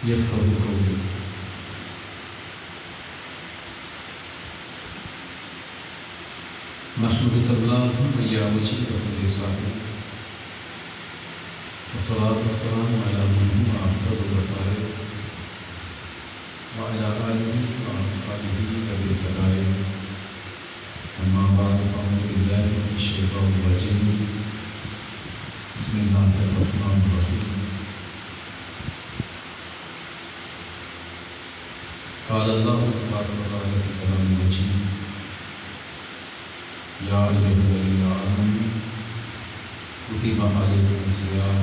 يفقهوا قولي. نحمدك اللهم يا وجيه كل صاحب، والصلاة والسلام على من هو أفضل الرسائل وعلى آله وأصحابه ذوي الفضائل. أما بعد فأعوذ بالله من الشيطان الرجيم. بسم الله الرحمن الرحيم. قال الله تبارك وتعالى في كلام المجيد: يا أيها الذين آمنوا كتب عليكم الصيام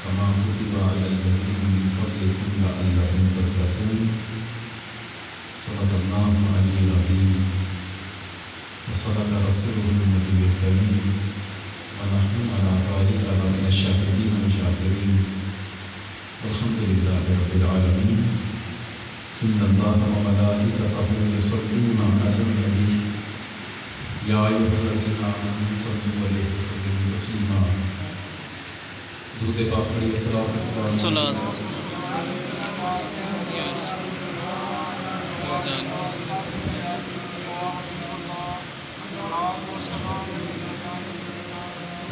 كما كتب على الذين من قبلكم لعلكم تتقون. صدق الله العلي العظيم وصدق رسوله النبي الكريم ونحن على ذلك من الشاهدين والشاكرين والحمد لله رب العالمين. إن الله وملائكته يصلون على النبي يا أيها الذين آمنوا صلوا عليه وسلموا تسليما. درود پاک پڑھیے، صلاۃ والسلام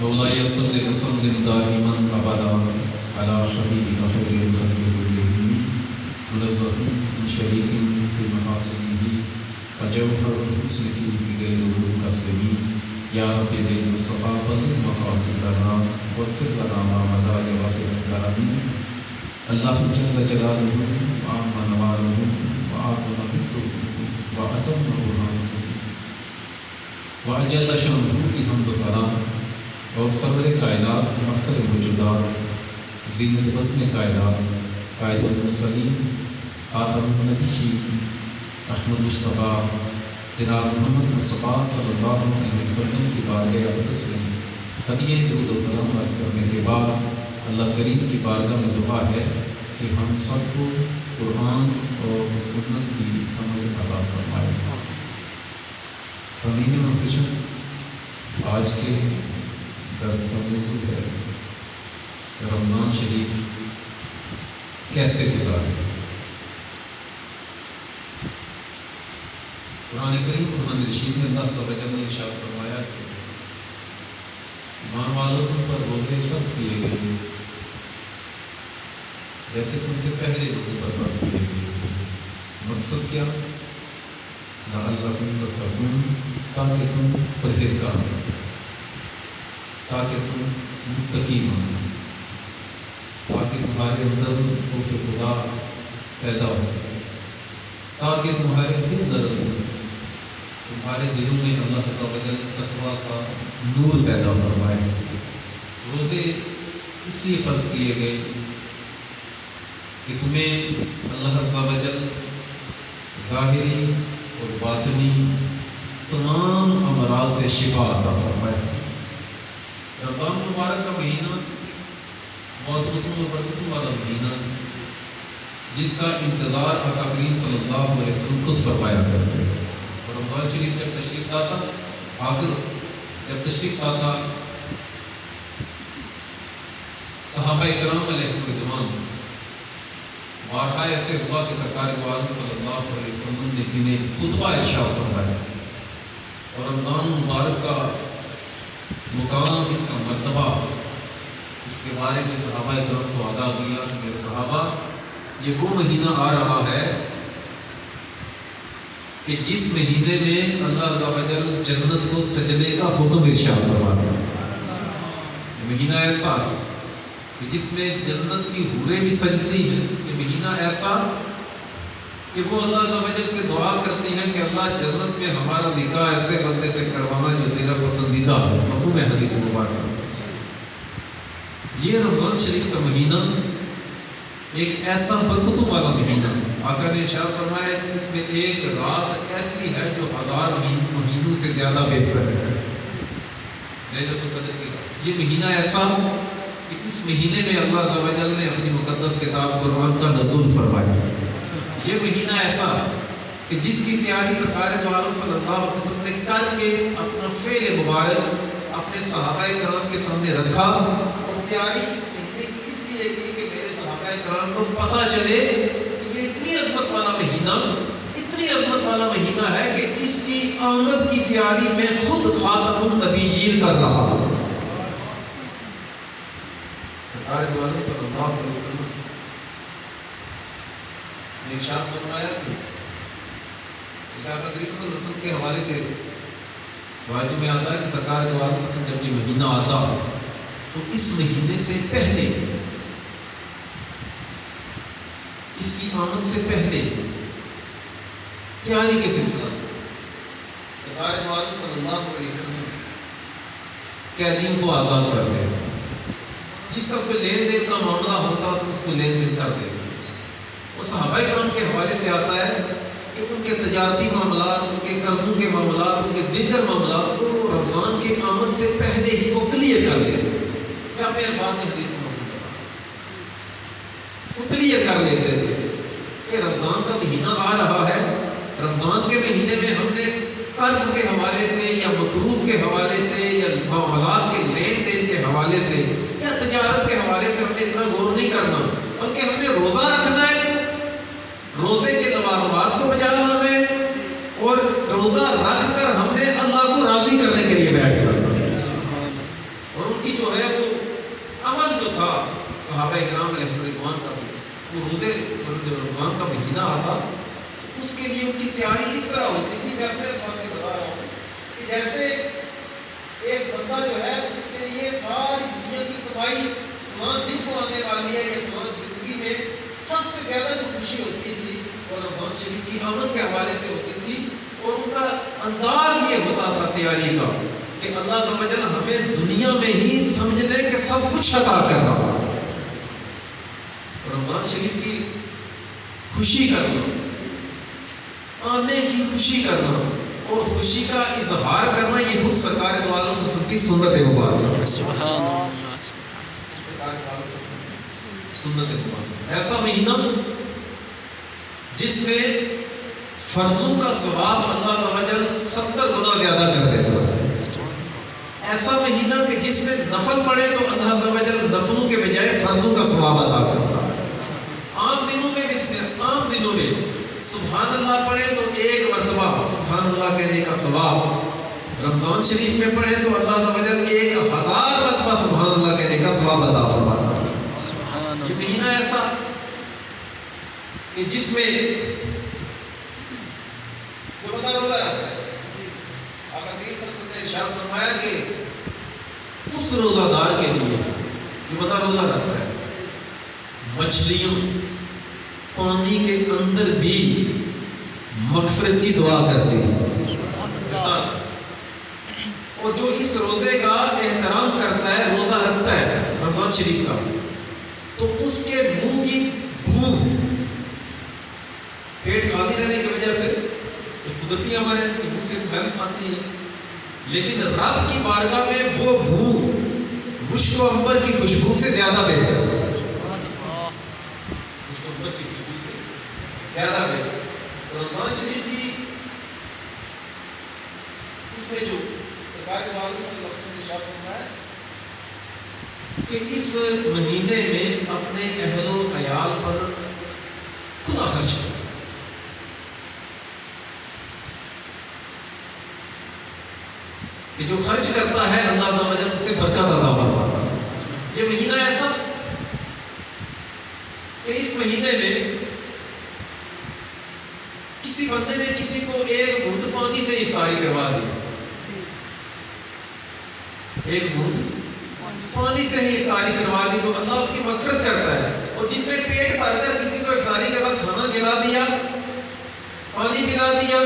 مولاي صل وسلم دائما أبدا على حبيبك خير الخلق كلهم منزه من شريك في محاسنه وجوهر الحسن فيه غيره كالسمين. يا رب بالمصطفى بلغ مقاصدنا واغفر لنا ما مضى يا واسع الكرم. الله جل جلاله وعم نواله وأعظم ذكره وأتم برهانه وأجل شأنه الحمد ثناء اور صبر کائنات مقصد موجودات زینت بزم کائنات قائد المرسلین خاتم النبیین احمد مصطفیٰ جناب محمد مصطفیٰ صلی اللہ علیہ وسلم کی بارگاہ اقدس میں ہدیہ درود و سلام عرض کرنے کے بعد اللہ کریم کی بارگاہ میں دعا ہے کہ ہم سب کو قرآن اور سنت کی سمجھ عطا فرمائے. سامعین محترم، آج کے درس کا موضوع ہے رمضان شریف کیسے گزارے. قرآن کریم قرآن رشید میں اللہ صلی اللہ علیہ وسلم نے ارشاد فرمایا کہ ایمان والوں تم پر روزے فرض کیے گئے جیسے تم سے پہلے لوگوں پر فرض کیے گئے. مقصد کیا؟ لعلکم تتقون، تاکہ تم پرہیزگار بنو، تاکہ تم متقی بنو، تاکہ تمہارے اندر خوف خدا پیدا ہو، تاکہ تمہارے دل نرم ہو، تمہارے دلوں میں اللہ عز و جل تقویٰ کا نور پیدا فرمائے. روزے اس لیے فرض کیے گئے کہ تمہیں اللہ عز و جل ظاہری اور باطنی تمام امراض سے شفا عطا فرمائے. رمضان مبارک کا مہینہ معظمتوں اور برکتوں والا مہینہ جس کا انتظار آقا کریم صلی اللہ علیہ وسلم خود فرمایا کرتے ہیں. اور رمضان شریف جب تشریف لاتا حاضر جب تشریف لاتا صحابہ کرام علیہ الرضوان بارہا ایسے ہوا کہ سرکار دو عالم صلی اللہ علیہ وسلم نے انہیں خطبہ ارشاد فرمایا. اور رمضان مبارک کا مقام، اس کا مرتبہ، اس کے بارے میں صحابہ کرام کو آگاہ کیا کہ میرے صحابہ، یہ وہ مہینہ آ رہا ہے کہ جس مہینے میں اللہ عز و جل جنت کو سجنے کا حکم ارشاد فرماتا ہے. یہ مہینہ ایسا کہ جس میں جنت کی حوریں بھی سجتی ہیں. یہ مہینہ ایسا کہ وہ اللہ عز و جل سے دعا کرتی ہیں کہ اللہ جنت میں ہمارا نکاح ایسے بندے سے کروانا جو تیرا پسندیدہ ہو. مفہوم ہے حدیث مبارکہ. یہ رمضان شریف کا مہینہ ایک ایسا برکتوں والا مہینہ، آقا نے ارشاد فرمایا کہ اس میں ایک رات ایسی ہے جو 1000 مہینوں سے زیادہ بہتر ہے. لیلۃ القدر کی رات. یہ مہینہ ایسا کہ اس مہینے میں اللہ عز و جل نے اپنی مقدس کتاب قرآن کا نزول فرمایا. یہ مہینہ ایسا کہ جس کی تیاری سرکار دو عالم صلی اللہ علیہ وسلم نے کر کے اپنا فعل مبارک اپنے صحابہ کرام کے سامنے رکھا. اور تیاری اس مہینے کی اس لیے کی کہ میرے صحابہ صحابہ کرام کو پتہ چلے کہ یہ اتنی عظمت والا مہینہ ہے کہ اس کی آمد کی تیاری میں خود خاتم النبیین کر رہا ہوں۔ سرکار دو عالم صلی اللہ علیہ وسلم نے ارشاد فرمایا کہ کریم صلی اللہ علیہ وسلم کے حوالے سے روایت میں آتا ہے کہ سرکار دو عالم صلی اللہ علیہ وسلم جب یہ مہینہ آتا تو اس مہینے سے پہلے، اس کی آمد سے پہلے تیاری کے سلسلہ سرکار دو عالم صلی اللہ علیہ وسلم قیدیوں کو آزاد کر دے، جس کا کوئی لین دین کا معاملہ ہوتا تو اس کو لین دین کر دیتے۔ اور صحابہ کرام کے حوالے سے آتا ہے کہ ان کے تجارتی معاملات، ان کے قرضوں کے معاملات، ان کے دیگر معاملات کو رمضان کے آمد سے پہلے ہی وہ کلیئر کر لیتے۔ میں اپنے الفاظ میں حدیث میں وہ کلیئر کر لیتے تھے کہ رمضان کا مہینہ آ رہا ہے، رمضان کے مہینے میں ہم نے قرض کے حوالے سے یا مقروض کے حوالے سے یا معاملات کے لین دین کے حوالے سے یا تجارت کے حوالے سے ہم نے اتنا غور نہیں کرنا، بلکہ ہم نے روزہ رکھنا ہے، روزے کے لوازمات کو بجا لانا ہے، اور روزہ رکھ کر ہم نے اللہ کو راضی کرنے کے لیے بیٹھ جانا۔ اور ان کی جو ہے وہ عمل جو تھا صحابہ کرام علیہ رضوان کا، وہ روزے رمضان کا مہینہ آتا تو اس کے لیے ان کی تیاری اس طرح ہوتی تھی۔ میں اپنے بات میں بتا رہا ہوں کہ جیسے ایک بندہ جو ہے اس کے لیے ساری دنیا کی کمائی فلاں دن کو آنے والی ہے یا فلاں زندگی میں سب سے زیادہ جو خوشی ہوتی تھی وہ رمضان شریف کی آمد کے حوالے سے ہوتی تھی، اور ان کا انداز یہ ہوتا تھا تیاری کا کہ اللہ عز و جل ہمیں دنیا میں ہی سمجھ لے کہ سب کچھ عطا کر رہا ہے۔ رمضان شریف کی خوشی کرنا، آنے کی خوشی کرنا اور خوشی کا اظہار کرنا، یہ خود سرکار دو عالم صلی اللہ علیہ وسلم کی سنت مبارکہ ہے۔ سبحان اللہ، سنت مبارکہ، ایسا مہینہ جس میں فرضوں کا ثواب اللہ عز و جل 70 گنا زیادہ کر دیتا ہے، ایسا مہینہ کہ جس میں نفل پڑے تو اللہ عز و جل نفلوں کے بجائے فرضوں کا ثواب ادا کرتا ہے۔ عام دنوں میں سبحان اللہ پڑھے تو ایک مرتبہ سبحان اللہ کہنے کا ثواب، رمضان شریف میں پڑھے تو اللہ عز و جل 1000 مرتبہ سبحان اللہ کہنے کا ثواب ادا فرماتا ہے۔ یہ مہینہ ایسا کہ جس میں جو بندہ روزہ رکھتا ہے، آقا کریم صلی اللہ علیہ وسلم نے ارشاد فرمایا کہ اس روزہ دار کے لیے جو بندہ روزہ رکھتا ہے، مچھلیاں پانی کے اندر بھی مغفرت کی دعا کرتی ہیں، اور جو اس روزے کا احترام کرتا ہے، روزہ رکھتا ہے رمضان شریف کا، تو اس کے منہ کی بو پیٹ خالی رہنے کی وجہ سے قدرتی ہمارے منہ سے اسمیل آتی ہے، لیکن رب کی بارگاہ میں وہ بو مشک و عنبر کی خوشبو سے زیادہ بہتر ہے، مشک و عنبر کی خوشبو سے زیادہ بہتر۔ رمضان شریف کی اس میں جو سرکار دو عالم صلی اللہ علیہ وسلم نے ارشاد فرمایا کہ اس مہینے میں اپنے اہل و عیال پر کھلا خرچ کرو، کہ جو خرچ کرتا ہے اللہ عز و جل اس سے برکت عطا فرماتا ہے۔ یہ مہینہ ایسا کہ اس مہینے میں کسی بندے نے کسی کو ایک گھونٹ پانی سے افطاری کروا دی، ایک گھونٹ پانی سے ہی افطاری کروا دی تو اللہ اس کی مغفرت کرتا ہے، اور جس نے پیٹ بھر کر کسی کو افطاری کے بعد کھانا کھلا دیا، پانی پلا دیا،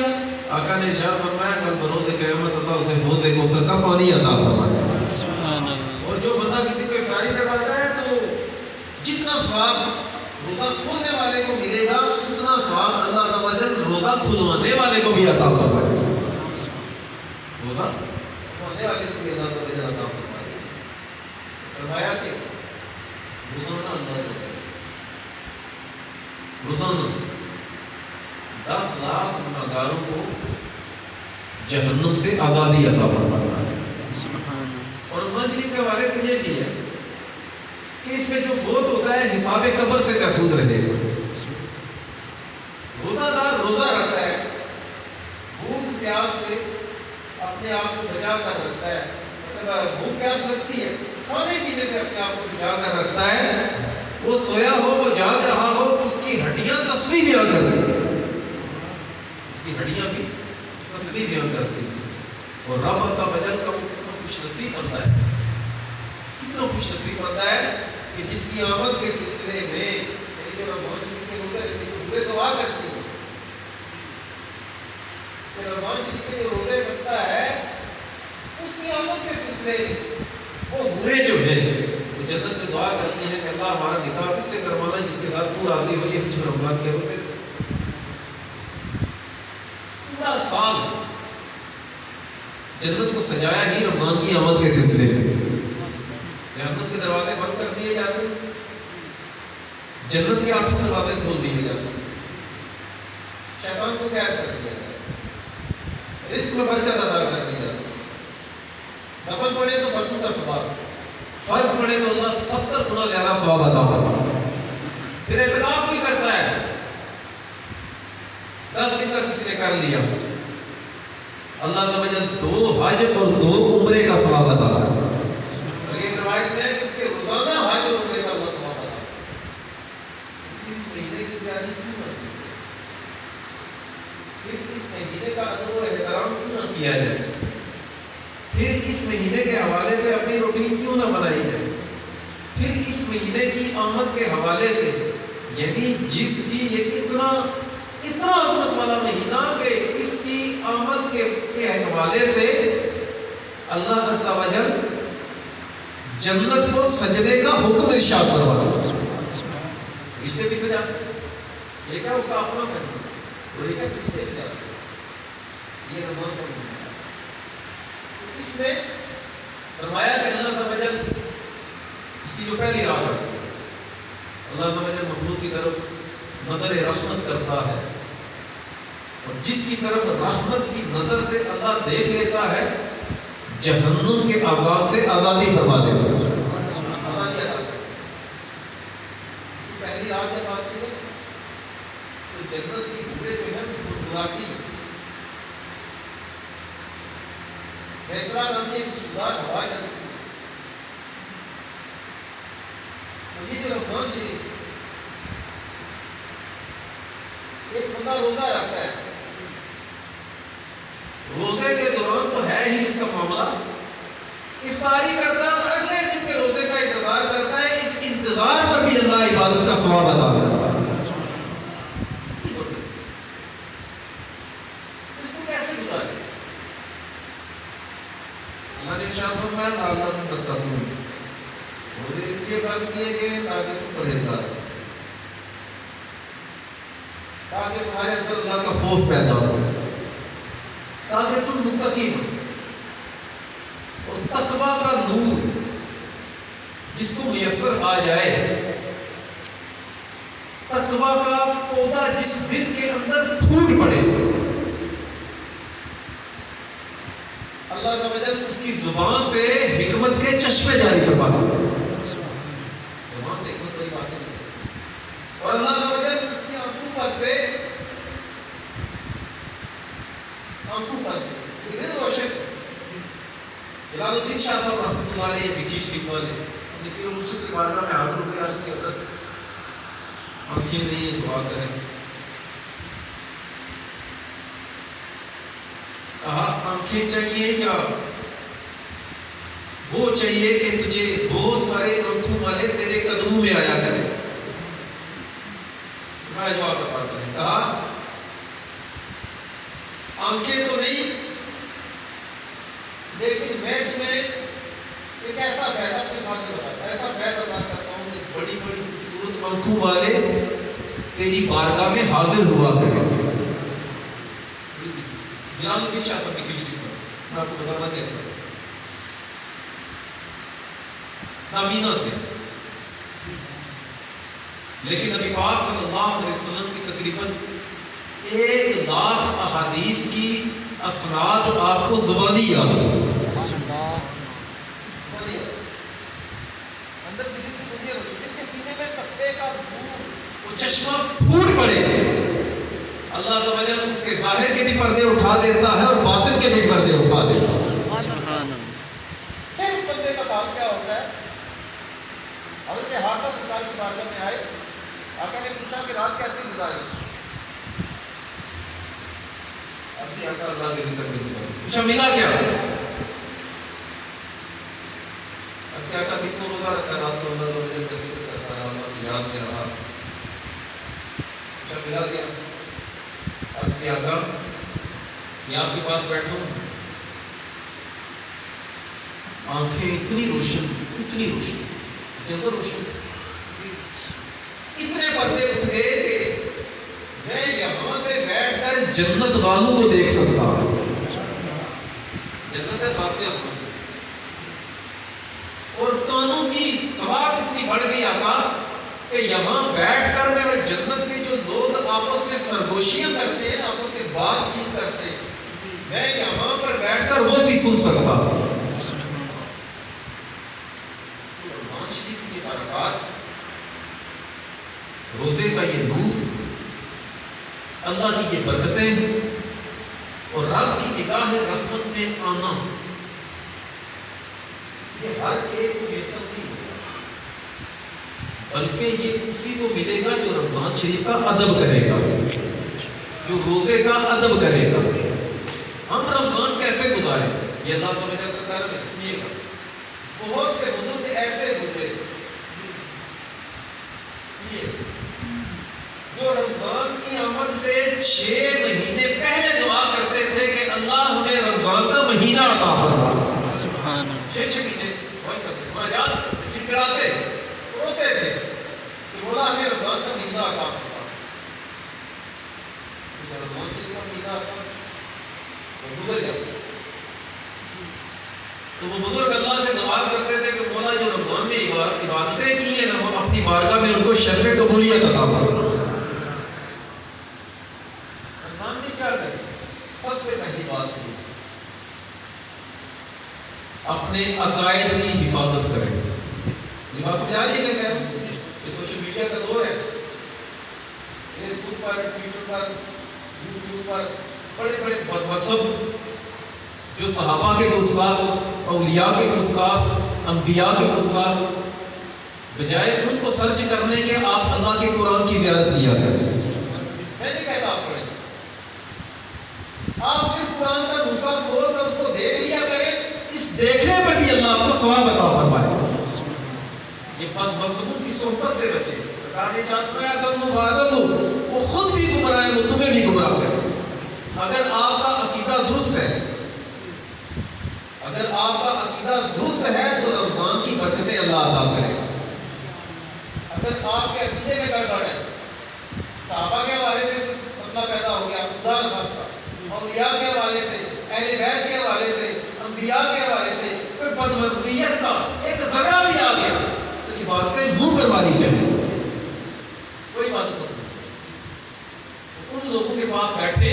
آقا نے ارشاد فرمایا کل بروز قیامت اللہ اسے حوض کوثر کا پانی عطا فرمائے۔ سبحان اللہ۔ اور جو بندہ کسی کو افطاری کرواتا ہے تو جتنا ثواب روزہ کھولنے والے کو ملے گا اتنا ثواب اللہ عز و جل روزہ کھلوانے والے کو بھی عطا فرمائے، روزہ کھلوانے والے کو بھی اللہ عز و جل عطا فرمائے۔ فرمایا کہ روزانہ روزانہ 10 لاکھ گناہگاروں کو جہنم سے آزادی عطا فرماتا ہے۔ اور رمضان شریف کے حوالے سے یہ بھی ہے کہ اس میں جو فوت ہوتا ہے حساب قبر سے محفوظ رہے گا. روزہ دار روزہ رکھتا ہے، بھوک پیاس سے اپنے آپ کو بچا کر رکھتا ہے، مطلب بھوک پیاس لگتی ہے، کھانے پینے سے اپنے آپ کو بچا کر رکھتا ہے. وہ سویا ہو، وہ جاگ رہا ہو، اس کی ہڈیاں تصویر بیان کرتی ہیں، اس کی ہڈیاں بھی تصویر بیان کرتی ہیں. اور رب عز و جل کا وہ کتنا خوش نصیب بنتا ہے، کتنا خوش نصیب بنتا ہے کہ جس کی آمد کے سلسلے میں جو رمضان شریف کے روزے رکھتے ہیں برے دعا کرتی ہے، کہ رمضان شریف کے جو روزے رکھتا ہے اس کی آمد کے سلسلے میں وہ برے جو ہیں وہ جنت میں دعا کرتی ہیں کہ اللہ ہمارا نکاح اس سے کروانا جس کے ساتھ تو راضی ہو. یہ جو رمضان کے روزے پورا سال جنت کو سجایا ہی رمضان کی آمد کے سلسلے میں. جنت کے دروازے بند کر دیے جاتے ہیں، جنت کے 8 دروازے کھول دیے جاتے ہیں، شیطان کو قید کر دیا جاتا ہے، رزق میں برکت عطا کر دی جاتی ہے. نفل پڑھے تو فرض کا ثواب، فرض پڑھے تو اللہ 70 گنا زیادہ ثواب عطا فرماتا ہے. پھر اعتکاف بھی کرتا ہے، 10 دن کا کسی نے کر لیا، اللہ عز و جل 2 حج اور 2 عمرے کا ثواب عطا کرتا ہے. اور یہ روایت ہے کہ اس کے روزانہ حج اور عمرے کا اللہ ثواب عطا کرتا ہے. اس مہینے کی تیاری کیوں نہ کی؟ پھر اس مہینے کا ادب و احترام کیوں نہ کیا جائے؟ پھر اس مہینے کے حوالے سے اپنی روٹین کیوں نہ بنائی جائے؟ پھر اس مہینے کی آمد کے حوالے سے، یعنی جس کی یہ اتنا عظمت والا مہینہ کہ اس کی آمد کے حوالے سے اللہ عز و جل جنت کو سجنے کا حکم ارشاد فرماتا ہے. رشتے بھی سجاتے ہیں، یہ کیا اس کا اپنا سجنا، اور یہ کیا رشتے سجاتے ہیں. یہ رمضان کا مہینہ ہے، اس میں فرمایا کہ اللہ عز و جل اس کی جو پہلی رات ہے، اللہ عز و جل مخلوق کی طرف نظر رحمت کرتا ہے، اور جس کی طرف رحمت کی نظر سے اللہ دیکھ لیتا ہے جہنم کے عذاب سے آزادی فرما دیتا ہے. آزادی عطا کرتا ہے. اس کی پہلی رات جب آتی ہے تو جنت کی بھوڑے جو ہے وہ گھراتی ہے. فیصلہ نامی ایک خوشگوار ہوا چلتی ہے. اور یہ جو رمضان شریف ایک بندہ روزہ رکھتا ہے، روزے کے دوران تو ہے ہی اس کا معاملہ، افطاری کرتا ہے اور اگلے دن کے روزے کا انتظار کرتا ہے. اس انتظار پر بھی اللہ عبادت کا ثواب عطا کرتا ہے. اس کو کیسے گزارے؟ اللہ نے ارشاد فرمایا لعلکم تتقون، روزے اس لیے فرض کیے گئے تاکہ تم پرہیزگار ہو، تاکہ تمہارے اندر اللہ کا خوف پیدا ہو، تاکہ تم متقی ہو. اور تقویٰ کا نور جس کو میسر آ جائے، تقویٰ کا پودا جس دل کے اندر پھوٹ پڑے، اللہ عز و جل اس کی زبان سے حکمت کے چشمے جاری فرماتا ہے. زبان سے حکمت والی باتیں نہیں، اور اللہ عز و جل اس کی آنکھوں پر سے دل روشن. جلال الدین شاہ صاحب رحمۃ اللہ علیہ بکیش لکھوا لے اپنے پیر و مرشد کی بارگاہ میں حاضر ہو کے عرض کی حضرت آنکھیں نہیں دعا کریں. کہا آنکھیں چاہیے یا وہ چاہیے کہ تجھے بہت سارے آنکھوں والے تیرے قدموں میں آیا کریں؟ میں جواب بتاتا ہوں. کہا آنکھیں تو نہیں، لیکن میں تمہیں ایک ایسا فائدہ اپنے بات میں بتاتا ہوں، ایسا فائدہ بتا کرتا ہوں کہ بڑی بڑی خوبصورت آنکھوں والے تیری بارگاہ میں حاضر ہوا کریں. جلال الدین شاہ صاحب کی کچھ میں آپ کو بتانا کہتا ہوں، نابینا تھے، لیکن نبی پاک صلی اللہ علیہ وسلم کی تقریباً 1,00,000 احادیث کی اسناد آپ کو زبانی یاد ہے. اندر کی دنیا چشمہ پھوٹ پڑے، اللہ تعالیٰ اس کے ظاہر کے بھی پردے اٹھا دیتا ہے اور باطن کے بھی پردے اٹھا دیتا ہے۔ سبحان اللہ۔ پھر اس بندے کا کام کیا ہوتا ہے؟ حضرت حافظ سرکار کی بارگاہ میں آئے، آقا نے پوچھا کہ رات کیسی گزاری؟ اپنی آقا اللہ کے ذکر میں گزاری، پوچھا ملا کیا؟ اپنی آقا دن کو روزہ رکھا، رات کو اللہ تعالیٰ کا ذکر کرتا رہا، اللہ کی یاد میں رہا، پوچھا ملا کیا؟ اپنی آقا میں آپ کے پاس بیٹھا ہوں، آنکھیں اتنی روشن، اتنی روشن، جلد روشن، اتنے پردے اٹھ گئے کہ میں یہاں سے بیٹھ کر جنت والوں کو دیکھ سکتا ہوں۔ جنت ہے ساتویں آسمان، اور کانوں کی سوات اتنی بڑھ گئی آقا کہ یہاں بیٹھ کر میں جنت کے جو لوگ آپس میں سرگوشیاں کرتے ہیں، آپس میں بات چیت کرتے ہیں، میں یہاں پر بیٹھ کر وہ بھی سن سکتا ہوں۔ رمضان شریف کی برکات، روزے کا یہ نور، اللہ کی یہ برکتیں اور رب کی نگاہ رحمت میں آنا، یہ ہر ایک کو میسر نہیں ہوگا، بلکہ یہ اسی کو ملے گا جو رمضان شریف کا ادب کرے گا، جو روزے کا ادب کرے گا۔ ہم رمضان کیسے گزارے یہ اللہ سمجھا کرتا ہے، سنیے گا۔ بہت سے بزرگ ایسے گزرے جو رمضان کی آمد سے 6 مہینے پہلے دعا کرتے تھے کہ اللہ ہمیں رمضان کا مہینہ عطا فرما۔ سبحان اللہ۔ 6 مہینے مناجات گڑگڑاتے روتے تھے کہ مولا ہمیں رمضان کا مہینہ عطا فرما۔ رمضان کا مہینہ عطا گزر جاتا، تو وہ بزرگ اللہ سے دعا کرتے تھے کہ مولا جو رمضان میں عبادتیں کی ہیں نا، اپنی بارگاہ میں ان کو شرف قبولیت عطا فرما۔ رمضان میں کیا کریں؟ سب سے پہلی بات یہ اپنے عقائد کی حفاظت کریں۔ یہ بات سمجھا رہی ہے کہ کہہ رہا ہوں؟ یہ سوشل میڈیا کا دور ہے، فیس بک پر، ٹویٹر پر، یوٹیوب پر بڑے بڑے مذہب جو صحابہ کے گستاخ، اولیاء کے گستاخ، انبیاء کے گستاخ، بجائے ان کو سرچ کرنے کے آپ اللہ کے قرآن کی زیارت کیا کریں۔ میں نہیں کہتا آپ پڑھیں، آپ صرف قرآن کا نسخہ کھول کر اس کو دیکھ لیا کریں، اس دیکھنے پر بھی اللہ آپ کو ثواب عطا فرمائے۔ یہ بد مذہبوں کی صحبت سے بچے، کہانی چاہتا ہے وہ خود بھی گمراہ ہے، وہ تمہیں بھی گمراہ کرے۔ اگر آپ کا عقیدہ درست ہے، اگر آپ کا عقیدہ درست ہے تو رمضان کی برکتیں اللہ عطا کرے۔ اگر آپ کے عقیدے میں گڑبڑ ہے، صحابہ کے حوالے سے مسئلہ پیدا ہو گیا، خدا نخواستہ، اولیاء کے حوالے سے، اہل بیت کے حوالے سے، انبیاء کے حوالے سے کوئی بدمذہبیت کا ایک ذرہ بھی آ گیا تو یہ باتیں منہ پر ماری جائیں، کوئی بات نہیں۔ ان لوگوں کے پاس بیٹھے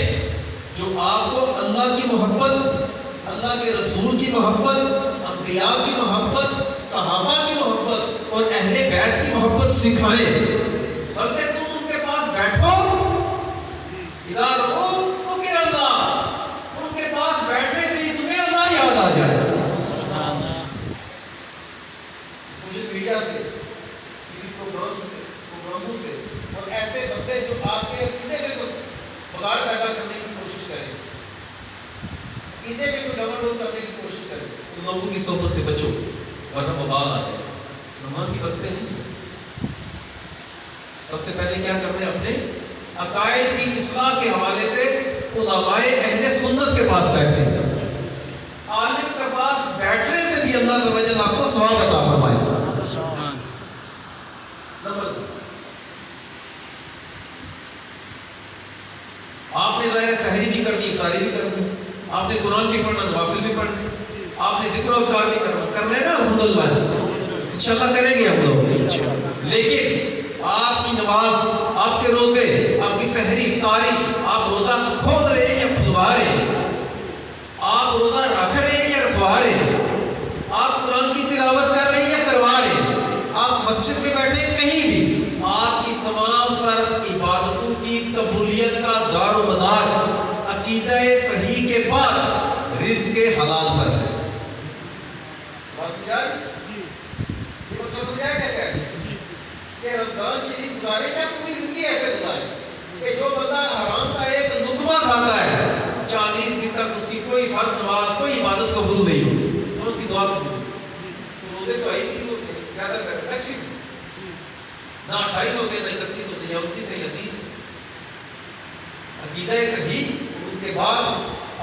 جو آپ کو اللہ کی محبت، اللہ کے رسول کی محبت، انبیاء کی محبت، صحابہ کی محبت اور اہل بیت کی محبت سکھائیں، بلکہ تم ان کے پاس بیٹھو، ادھر ذکر اللہ، ان کے پاس بیٹھنے سے ہی تمہیں اللہ یاد آ جائے۔ سوشل میڈیا سے، ٹی وی پروگراموں سے اور ایسے بندے جو آپ کے عقیدے میں بگاڑ پیدا کرنے کی کوشش کریں، عقیدے میں کوئی ڈبل ڈول کرنے کی کوشش کریں، ان لوگوں کی صحبت سے بچو ورنہ وبال آ جائے۔ رمضان کی برکتیں نہیں، سب سے پہلے کیا کرنا ہے؟ اپنے عقائد کی اصلاح کے حوالے سے علماء اہل سنت کے پاس بیٹھے، عالم کے پاس بیٹھنے سے بھی اللہ عز و جل آپ کو ثواب عطا فرمائے۔ نمبر 2، آپ نے ظاہر سحری بھی کرنی، افطاری بھی کرنی، آپ نے قرآن بھی پڑھنا، نوافل بھی پڑھنے، آپ نے ذکر و اذکار بھی کرنا ہے نا، الحمدللہ انشاءاللہ کریں گے ہم لوگ۔ لیکن آپ کی نماز، آپ کے روزے، آپ کی سحری افطاری، آپ روزہ کھول رہے ہیں یا کھلوا رہے ہیں، آپ روزہ رکھ رہے ہیں یا رکھوا رہے ہیں، آپ قرآن کی تلاوت کر رہے ہیں یا کروا رہے ہیں، آپ مسجد میں بیٹھے ہیں کہیں بھی، آپ کی تمام تر بعد رزق حلال پر ہے. بات سمجھ آئی؟ یہ مسئلہ سمجھ آیا کیا ہے کہ رمضان شریف گزارے کیا پوری زندگی ایسے گزارے کہ جو بندہ حرام کا ایک لقمہ کھاتا ہے 40 دن تک اس کی کوئی فرض نماز کوئی عبادت قبول نہیں ہوتی اور اس کی دعا قبول ہوتی. تو روزے تو 30 ہوتے ہیں زیادہ تر میکسیمم نہ 28 ہوتے ہیں نہ 31 ہوتے ہیں یا 29 ہے یا 30. عقیدہ صحیح. اس کے بعد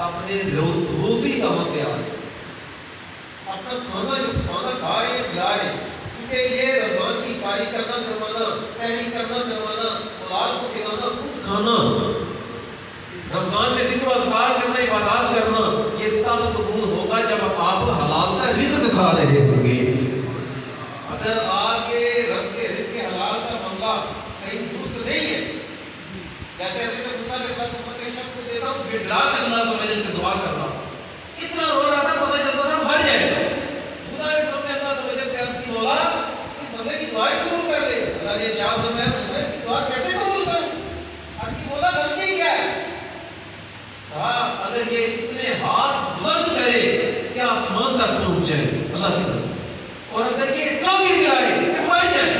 اپنے روزی کا مسئلہ اپنا کھانا جو کھانا کھا رہے ہیں کھلا رہے ہیں کیونکہ یہ رمضان کی افطاری کرنا کروانا سحری کرنا کروانا اولاد کو کھلانا خود کھانا رمضان میں ذکر و اذکار کرنا عبادات کرنا یہ تب قبول ہوگا جب آپ حلال کا رزق کھا رہے ہوں گے. اگر آپ کے رزق حلال کا معاملہ صحیح درست نہیں ہے جیسے حضرت موسیٰ علیہ السلام کے شخص کو دیکھا وہ گڑگڑا کر اللہ سے وجل سے دعا کر رہا اتنا رو رہا تھا پتہ چلتا تھا مر جائے گا. موسیٰ علیہ السلام نے اللہ سے وجل سے عرض کی مولا اس بندے کی دعائیں قبول کر لے. اللہ نے ارشاد فرمایا موسیٰ اس کی دعا کیسے قبول کروں؟ عرض کی مولا غلطی کیا ہے؟ کہا اگر یہ اتنے ہاتھ بلند کرے کہ آسمان تک پہنچ جائے اللہ کی طرف سے اور اگر یہ اتنا گڑگڑائے کہ مر جائے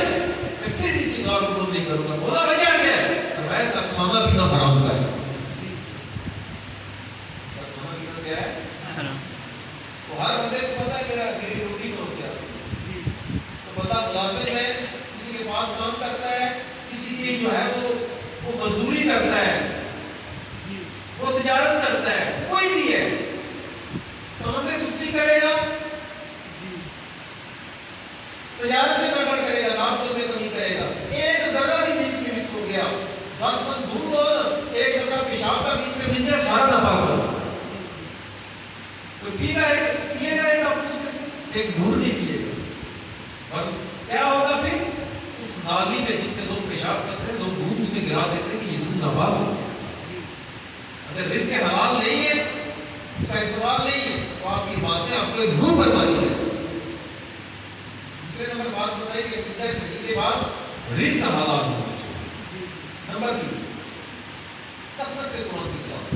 میں پھر اس کی دعا قبول نہیں کروں گا. مولا وجہ کیا ہے؟ اس کا کھانا پینا حرام کا ہے. کھانا پینا کیا ہے؟ تو ہر بندے کو پتا ہے میری روٹی کون سی آتی تو بندہ ملازم ہے کسی کے پاس کام کرتا ہے کسی کی جو ہے وہ مزدوری کرتا ہے وہ تجارت کرتا ہے کوئی بھی ہے کام میں سستی کرے گا تجارت میں گڑبڑ کرے گا نام میں کمی کرے گا ایک ذرہ بھی بیچ میں مکس ہو گیا 10 من دودھ اور ایک ذرہ پیشاب کا بیچ میں مل جائے سارا ناپاک ہو جائے. کوئی پیے گا ایک کپ اس میں سے ایک دودھ نہیں پیے گا اور کیا ہوگا پھر اس نالی میں جس میں لوگ پیشاب کرتے ہیں لوگ دودھ اس میں گرا دیتے ہیں کہ یہ دودھ ناپاک ہو. اگر رزق حلال نہیں ہے اس کا استعمال نہیں ہے تو آپ کی باتیں آپ کے منہ پر ماری ہے. دوسرے نمبر بات بتائی کہ عقیدہ صحیح کے بعد رزق حلال ہونا چاہیے. نمبر 3 کثرت سے قرآن کی تلاوت.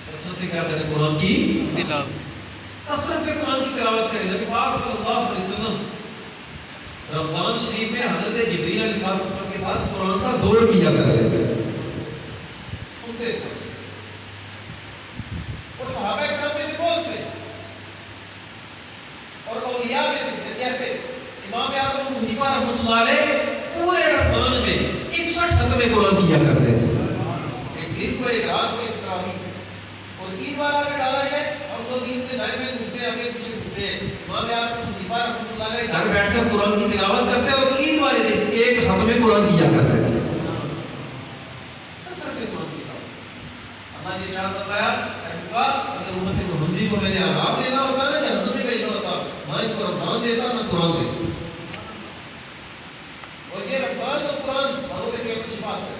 کثرت سے کیا کریں؟ قرآن کی تلاوت. کثرت سے قرآن کی تلاوت کریں. نبی پاک صلی اللہ علیہ وسلم رمضان شریف میں حضرت جبریل علیہ السلام کے ساتھ قرآن کا دور کیا کرتے تھے. سنتے تھے اور صحابہ کرام میں سے بہت سے اور اولیاء میں سے جیسے امام اعظم ابو حنیفہ رحمۃ اللہ علیہ پورے رمضان میں 61 ختم قرآن کیا کرتے تھے. ایک دن کو ایک رات کو ایک تراویح اور عید والا اگر ڈالا جائے ہم لوگ عید میں دائیں میں گھومتے آگے پیچھے گھومتے ہیں. امام اعظم ابو حنیفہ رحمۃ اللہ علیہ گھر بیٹھ کر قرآن کی تلاوت کرتے اور عید والے دن ایک ختم قرآن کیا کرتے تھے. کثرت سے قرآن کی تلاوت. اللہ نے ارشاد فرمایا اے موسیٰ اگر امت محمدی کو میں نے عذاب دینا ہوتا نا جہنم میں بھیجنا ہوتا میں ان کو رمضان دیتا نہ قرآن دیتا. اور یہ رمضان اور قرآن باروں کے کیوں شفاعت کرے.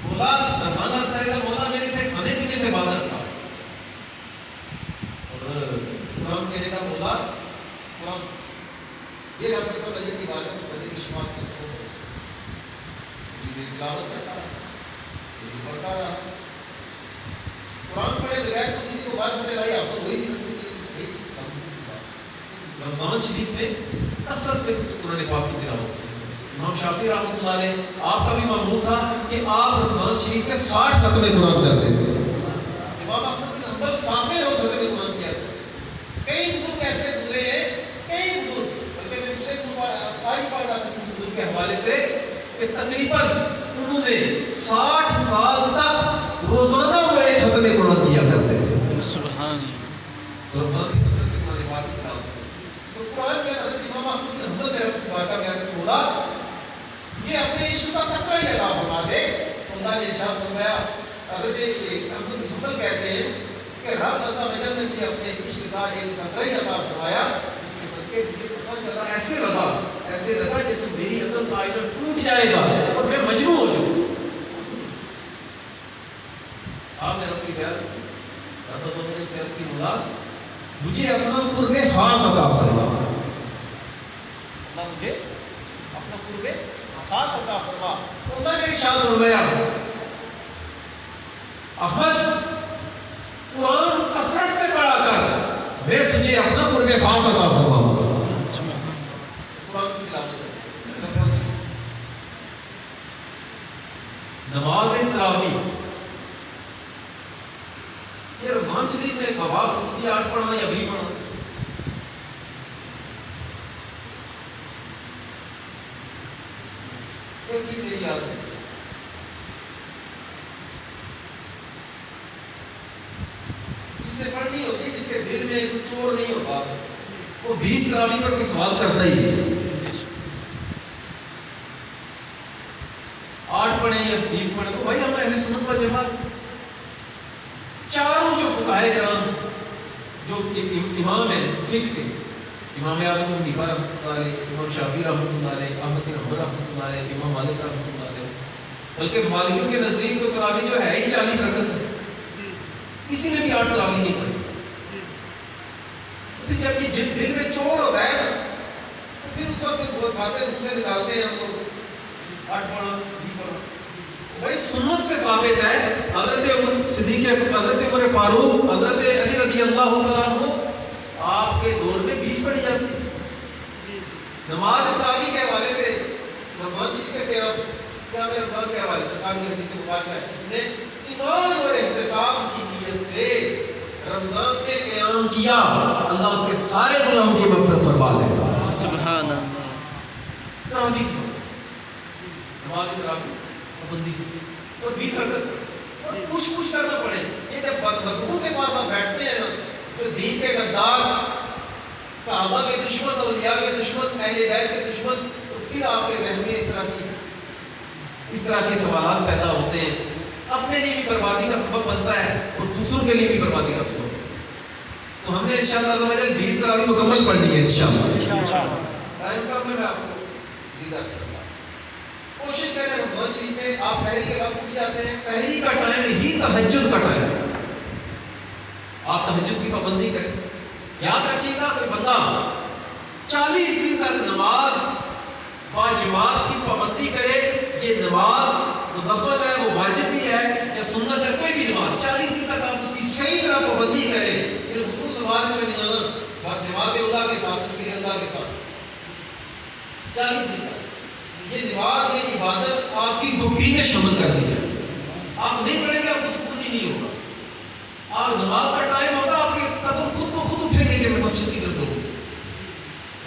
مولا رمضان عرض کرے گا مولا میں نے اسے کھانے پینے سے باز رکھا اور قرآن کہے گا مولا قرآن یہ رب کے اجر کی بارگاہ میں صدر کی شفاعت کر سکتے یہ تلاوت کرتا رہا یہ پڑھتا رہا. قرآن پڑھے بغیر تو کسی کو بات کرنے والی حاصل ہو ہی نہیں سکتی. رمضان شریف میں کثرت سے قرآن پاک کی تلاوت. امام شافعی رحمۃ اللہ علیہ آپ کا بھی معمول تھا کہ آپ رمضان شریف میں 60 ختم قرآن کرتے تھے. امام احمد بن حنبل 60 روز ختم قرآن کیا تھا. کئی بزرگ ایسے گزرے ہیں کئی بزرگ بلکہ میں پیچھے آئی پڑھ رہا تھا کسی بزرگ کے حوالے سے کہ تقریباً انہوں نے 60 سال تک روزانہ وہ ایک ختم قرآن کیا کرتے تھے. سبحان اللہ. تو رمضان کی کثرت سے قرآن پاک کی تلاوت. تو قرآن کے حضرت امام احمد بن حنبل نے رحمۃ اللہ کا بیان بولا یہ اپنے عشق کا قطرہ ہی عطا فرما دے. اللہ نے ارشاد فرمایا حضرت احمد بن حنبل کہتے ہیں کہ رب عز و جل نے مجھے اپنے عشق کا ایک قطرہ ہی عطا فرمایا اس کے صدقے مجھے پتہ چلا ایسے لگا جیسے میری عقل کا آئینہ ٹوٹ جائے گا اور میں مجنون ہو جاؤں. آپ نے رب کی بیان رب عز و جل سے عرض کی مولا مجھے اپنا قرب خاص عطا فرما. اللہ مجھے اپنا قرب خاص عطا فرما. اللہ نے ارشاد فرمایا احمد احساس عطا فرماؤں گا۔ نماز تراویح یہ رمضان شریف میں بابا پوچھتی 8 پڑھنا یا 20 پڑھنا؟ ایک چیز یہ یاد ہے، جس نے پڑھنی ہوتی جس کے دل میں کچھ اور نہیں ہوتا وہ 20 تراویح پر کوئی سوال کرتا ہی نہیں۔ 8 پڑھیں یا 20 پڑھیں تو بھائی ہم اہل سنت و جماعت چاروں جو فقہائے کرام جو امام ہیں فقہ کے، امام اعظم ابو حنیفہ رحمۃ اللہ علیہ، امام شافعی رحمۃ اللہ علیہ، احمد بن حنبل رحمۃ اللہ علیہ، امام مالک رحمۃ اللہ علیہ، بلکہ مالکیوں کے نزدیک تو تراویح جو ہے ہی 40 رکعت ہے، کسی نے بھی 8 تراویح نہیں پڑھی۔ پھر جب یہ دل میں چور ہوتا ہے نا تو پھر اس وقت بہت باتیں منہ سے نکالتے ہیں ہم لوگ 8 پڑھا 20 پڑھا۔ بھائی سنت سے ثابت ہے، حضرت صدیق اکبر، حضرت عمر فاروق، حضرت علی رضی اللہ تعالیٰ عنہ آپ کے دور میں 20 پڑھی جاتی تھی۔ نماز تراویح کے حوالے سے رمضان شریف کے قیام رمضان کے حوالے سے کام حدیث سے مبارکہ ہے، اس نے ایمان اور احتساب کی نیت سے رمضان میں قیام کیا، اللہ اس کے سارے گناہوں کی مغفرت فرما لے گا۔ سبحان اللہ۔ تراویح کی نماز تراویح پابندی سے اور 20 رکعت اور پوچھ کرنا پڑے۔ یہ جب مضمون کے پاس آپ بیٹھتے ہیں نا، جو دین کے غدار، صحابہ کے دشمن، اولیاء کے دشمن، اہل بیت کے دشمن، تو پھر آپ کے ذہن میں اس طرح کے سوالات پیدا ہوتے ہیں، اپنے لیے بھی بربادی کا سبب بنتا ہے اور دوسروں کے لیے بھی بربادی کا سبب۔ تو ہم نے انشاءاللہ 20 تراویح مکمل پڑھنی ہے انشاءاللہ۔ ٹائم کب میں آپ کو دیدہ کروں گا، کوشش کریں رمضان شریف میں آپ سحری کے وقت اٹھ جاتے ہیں، سحری کا ٹائم ہی تہجد کا ٹائم ہے، آپ تہجد کی پابندی کریں۔ یاد رکھیے گا کوئی بندہ 40 دن تک نماز با جماعت کی پابندی کرے، یہ نماز وہ نفل ہے، وہ واجب بھی ہے یا سنت ہے، کوئی بھی نماز 40 دن تک آپ اس کی صحیح طرح پابندی کریں، پھر خصوص نماز میں بھی جانا جماعت اللہ کے ساتھ، پھر اللہ کے ساتھ 40 دن تک یہ نماز، یہ عبادت آپ کی گھٹی میں شامل کر دی جائے۔ آپ نہیں پڑھیں گے آپ کو سکون ہی نہیں ہوگا۔ آپ نماز کا ٹائم ہوگا، آپ کے قدم خود کو خود اٹھیں گے کہ میں مسجد کی طرف دوں۔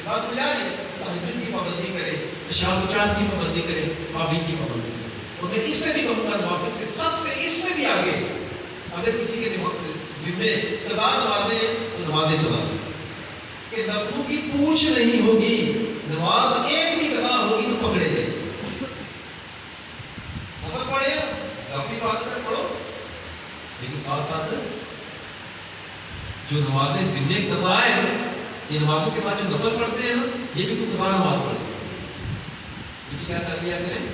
بات سمجھا رہی؟ تہجد کی پابندی کرے، عشاء و چاشت کی پابندی کرے، مابین کی پابندی کرے۔ اور میں اس سے بھی کہوں گا نوافل سے، سب سے اس سے بھی آگے، اگر کسی کے ذمے قضا نمازیں تو نماز قضا کہ نفلوں کی پوچھ نہیں ہوگی، نماز ایک بھی قضا ہوگی تو پکڑے جائے۔ نفل پڑھے کافی بات کر پڑھو، لیکن ساتھ ساتھ جو نمازیں ذمے قضا ہے، یہ نمازوں کے ساتھ جو نفل پڑھتے ہیں نا، یہ بھی کوئی قضا نماز پڑھتے ہیں، یہ بھی کیا کر لیا کریں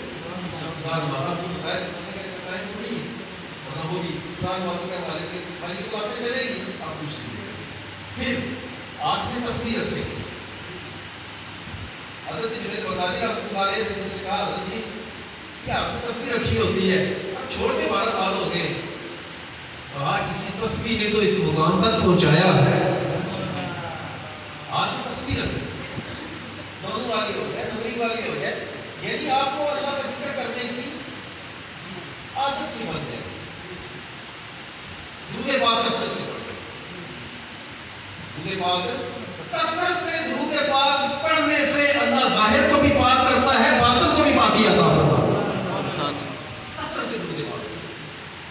قضا نماز۔ آپ کو مسائل کرنے کا ٹائم تو نہیں ہے، ورنہ وہ بھی قضا نمازوں کے حوالے سے ہماری کلاسیں چلے گی، آپ پوچھ لیجیے۔ پھر ہاتھ میں تسبیح رکھیں۔ حضرت جنید بغدادی رحمۃ اللہ علیہ سے نے کہا، حضرت جی یہ ہاتھ میں تسبیح رکھی ہوتی ہے، اب چھوڑ کے 12 سال ہو گئے، کہا کسی تسبیح نے تو اس مقام تک پہنچایا ہے، ہاتھ میں تسبیح رکھیں، دونوں والی ہو جائے، نبی والی ہو جائے، یعنی آپ کو اللہ کا ذکر کرنے کی عادت سی بن جائے۔ درود پاک کثرت سے پڑھیں، درود پاک کثرت سے، درود پاک پڑھنے سے اللہ ظاہر کو بھی پاک کرتا ہے، باطن کو بھی پاکی عطا فرماتا ہے۔ کثرت سے درود پاک،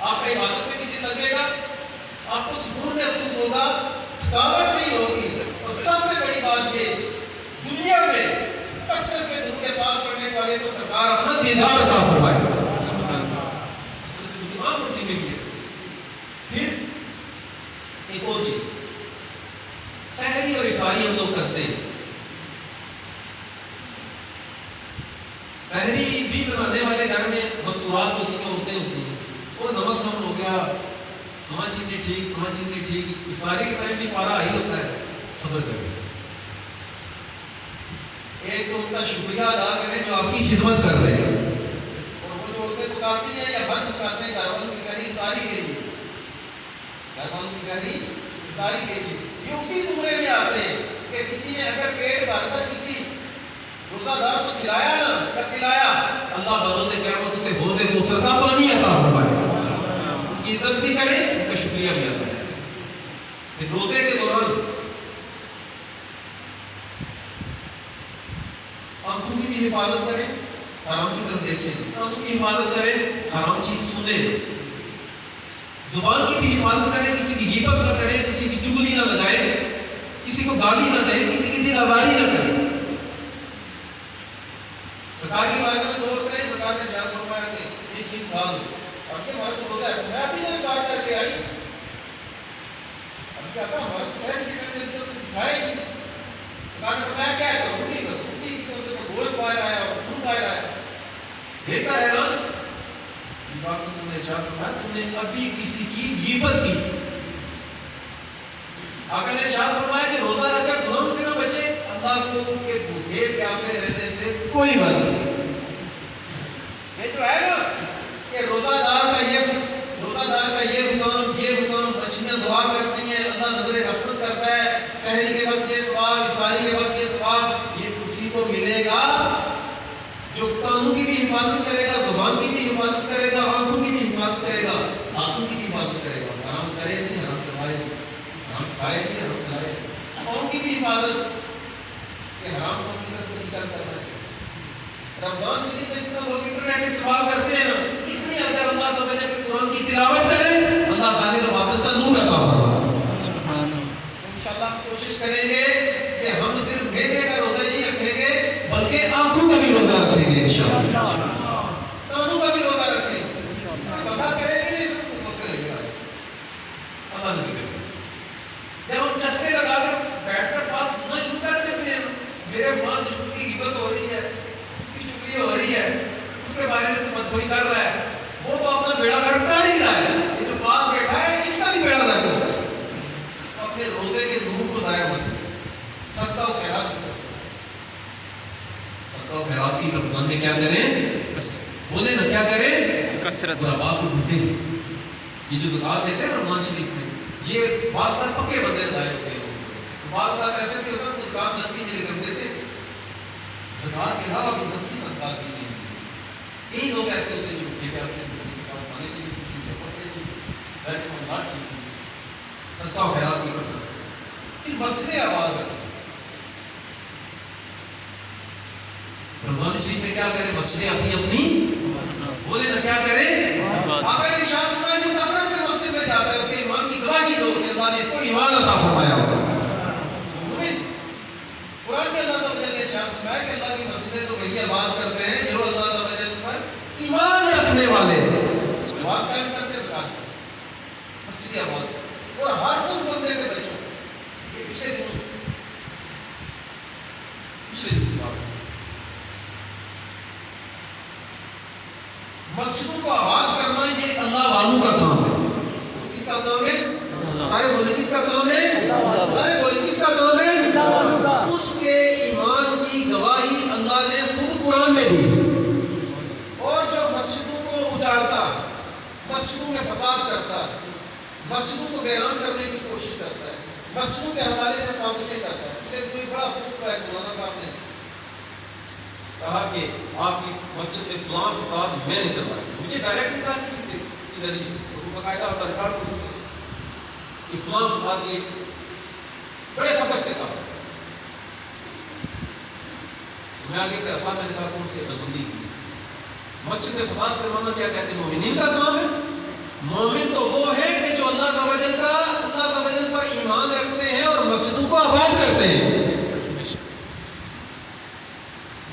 آپ کا عبادت میں بھی دل لگے گا، آپ کو سکون محسوس ہوگا، تھکاوٹ نہیں ہوگی، اور سب سے بڑی بات یہ دنیا میں کثرت سے درود پاک پڑھنے والے کو سرکار اپنا دیدار عطا فرمائے گا۔ پھر ایک اور چیز، سحری اور افطاری ہم لوگ کرتے ہیں، سحری بھی بنانے والے گھر میں مستورات ہوتی ہیں، عورتیں ہوتی ہیں، وہ نمک کم ہو گیا، فلاں چیز نہیں ٹھیک، فلاں چیز نہیں ٹھیک، افطاری کے ٹائم بھی پارا ہی ہوتا ہے، صبر کریں، ایک تو ان کا شکریہ ادا کریں جو آپ کی خدمت کر رہے ہیں، اور وہ جو عورتیں پکاتی ہیں یا بند پکاتے ہیں گھر والوں کی سحری افطاری کے لیے، گھر والوں کی سحری افطاری کے لیے، یہ اسی زمرے میں آتے ہیں کہ کسی نے اگر پیٹ بھر کر کسی روزہ دار کو کھلایا نا، کب کھلایا؟ اللہ بروز قیامت اسے حوض کوثر کا پانی عطا فرمائے گا، ان کی عزت بھی کرے، ان کا شکریہ بھی ادا کرے۔ پھر روزے کے دوران آنکھوں کی بھی حفاظت کریں، حرام کی طرف دیکھیں، آنکھوں کی حفاظت کریں، حرام چیز سنیں، زبان کی بھی حفاظت کریں، کسی کی غیبت نہ کریں، کسی کی چگلی نہ لگائیں، کسی کو گالی نہ دیں، کسی کی دل آزاری نہ کریں۔ سرکار کی بارگاہ میں دو عورتیں، سرکار نے ارشاد فرمایا کہ یہ چیز کھا دو، اب کے ہمارے کو روزہ ہے، میں اپنی طرف اشارہ کر کے آئی، اب کیا تھا ہمارے شہر کی طرف سے دکھائے گی، سرکار نے فرمایا کیا کرو، روٹی کرو، روٹی کی طرف سے گوشت باہر آیا اور خون باہر آیا، دیکھتا ہے نا یہ بات سے تم نے ارشاد فرمایا تم نے ابھی کسی کی غیبت کی تھی۔ آقا نے ارشاد فرمایا کہ روزہ رکھا گناہوں سے نہ بچے، اللہ کو اس کے بھوکے پیاسے رہنے سے کوئی بات نہیں۔ یہ جو ہے نا کہ روزہ دار کا یہ حکم مچھلیاں دعا کرتی ہیں، اللہ نظر رحمت کرتا ہے، سحری کے وقت یہ ثواب، افطاری کے وقت یہ ثواب، یہ اسی کو ملے گا جو کانوں کی بھی حفاظت کرے گا، زبان کی بھی حفاظت کرے گا، آنکھوں کی بھی حفاظت کرے گا، ہاتھوں کی بھی حفاظت کرے گا، حرام کرے نہیں، حرام کھائے نہیں، حرام کھائے نہیں، حرام کھائے، قوم کی بھی حفاظت کہ حرام قوم کی طرف سے پیچھا کرنا ہے۔ رمضان شریف میں جتنا لوگ انٹرنیٹ استعمال کرتے ہیں نا، اتنی اگر اللہ تعالیٰ کے قرآن کی تلاوت کریں، اللہ ظاہر و باطن کا نور عطا فرمائے۔ سبحان اللہ۔ انشاءاللہ ہم کوشش کریں گے کہ ہم صرف میدے کا روزہ نہیں رکھیں گے بلکہ آنکھوں کا بھی روزہ رکھیں گے انشاءاللہ، کانوں کا بھی روزہ رکھیں گے، پتہ کریں گے نہیں سب کو کرے گا اللہ نے ذکر کیا۔ جب ہم چسکے لگا کر بیٹھ کر پاس نہ شروع کر دیتے ہیں، میرے ماں جس کی غیبت ہو رہی ہے، اس کی چگلی ہو رہی ہے، اس کے بارے میں مدحوئی کر رہا ہے، وہ تو اپنا بیڑا گرک کر ہی رہا ہے، یہ جو پاس بیٹھا ہے اس کا بھی بیڑا گرک ہو رہا ہے۔ اپنے روزے کے نور کو ضائع مت کریں، صدقہ و خیرات کی طرف، صدقہ و خیرات کی رمضان میں کیا کریں؟ بولے نا کیا کریں؟ کثرت غربا کو ڈھونڈیں۔ یہ جو زکوٰۃ دیتے ہیں رمضان شریف میں، یہ بعض اوقات پکے بندے لگائے ہوتے ہیں، بعض اوقات ایسے بھی ہوتا ہے کہ زکوٰۃ نقدی میں لکھ دیتے ہیں، زکوٰۃ کے علاوہ بھی نفلی صدقات بھی نہیں ہیں۔ کئی لوگ ایسے ہوتے ہیں جو بھوکے پیاسے کھانے کے لیے کچھ چیزیں پڑھتے ہیں، غیر معمولات چیزیں، صدقہ و خیرات کی کثرت، پھر مسجدیں آباد کریں۔ رمضان شریف میں کیا کریں؟ مسجدیں اپنی اپنی بولے نا کیا کریں؟ آقا نے ارشاد فرمایا جو کثرت سے مسجد میں جاتا ہے اس کے ایمان کی گواہی دو کہ اللہ نے اس کو ایمان عطا فرمایا ہوگا۔ قرآن میں اللہ تعالیٰ نے ارشاد فرمایا کہ اللہ کی مسجدیں تو وہی آباد کرتے ہیں جو اللہ تعالیٰ پر ایمان رکھنے والے بات قائم کرتے ہیں، مسجد آباد، اور ہر اس بندے سے بچو۔ یہ پچھلے دنوں کی بات ہے، مسجدوں کو آباد کرنا یہ اللہ والوں کا کام ہے۔ کس کا کام ہے؟ سارے بولے کس کا کام ہے؟ سارے بولے کس کا کام ہے؟ اس کے ایمان کی گواہی اللہ نے خود قرآن میں دی۔ اور جو مسجدوں کو اجاڑتا، مسجدوں میں فساد کرتا، مسجدوں کو ویران کرنے کی کوشش کرتا ہے، مسجدوں کے حوالے سے سازشیں کرتا ہے، اسے کوئی بڑا افسوس ہوا ہے مولانا صاحب نے کہا کہ آپ کی مسجد میں فلاں فساد میں نے کروایا، مجھے ڈائریکٹ نہیں کہا کسی سے ذریعے، وہ باقاعدہ ہوتا ریکارڈ کو کہ فلاں فساد یہ بڑے فخر سے کہا۔ میں آگے سے آسان میں نے کہا کون سی عقلمندی کی، مسجد میں فساد کروانا کیا کہتے ہیں؟ مومنین کا کام ہے۔ مومن تو وہ ہے کہ جو اللہ عز و جل پر ایمان رکھتے ہیں اور مسجدوں کو آباد کرتے ہیں،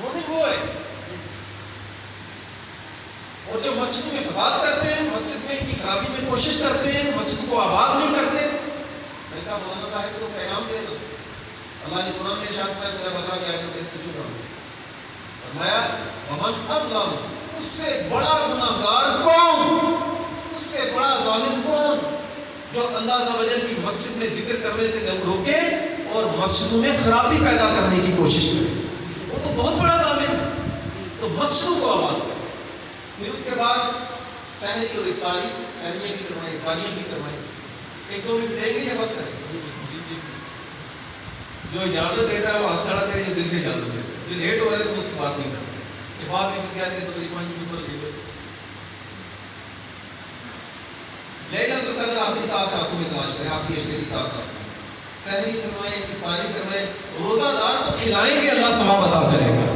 مومن وہ ہے۔ اور جو مسجدوں میں فساد کرتے ہیں، مسجد میں کی خرابی میں کوشش کرتے ہیں، مسجدوں کو آباد نہیں کرتے، میں کہا مولانا صاحب کو پیغام دے دو، اللہ نے قرآن میں ارشاد فرمایا سورہ بقرہ کی آیت نمبر 114 فرمایا ومن اظلم، اس سے بڑا گناہگار کون، اس سے بڑا ظالم کون جو اللہ عز و جل کی مسجد میں ذکر کرنے سے روکے اور مسجدوں میں خرابی پیدا کرنے کی کوشش کرے، وہ تو بہت بڑا ظالم ہے۔ تو مسجدوں کو آباد کرے، پھر اس کے بعد سحری اور افطاری، سحریاں بھی کروائیں، افطاریاں بھی کروائیں۔ ایک دو منٹ دیں گے یا بس کریں؟ جو اجازت دیتا ہے وہ ہاتھ کھڑا کرے، جو دل سے اجازت دیتا ہے. جو لیٹ ہو رہا ہے تو اس کی بات نہیں کرتے. یہ بات نہیں کہتے ہیں تو قریب 5 منٹ پر لے. لیلۃ القدر آپ کی طاقت ہاتھوں میں تلاش کریں، آپ کی اشرے کی طاقت. سحری کروائیں، افطاری کروائیں. روزہ دار کو کھلائیں گے اللہ ثواب عطا کرے گا،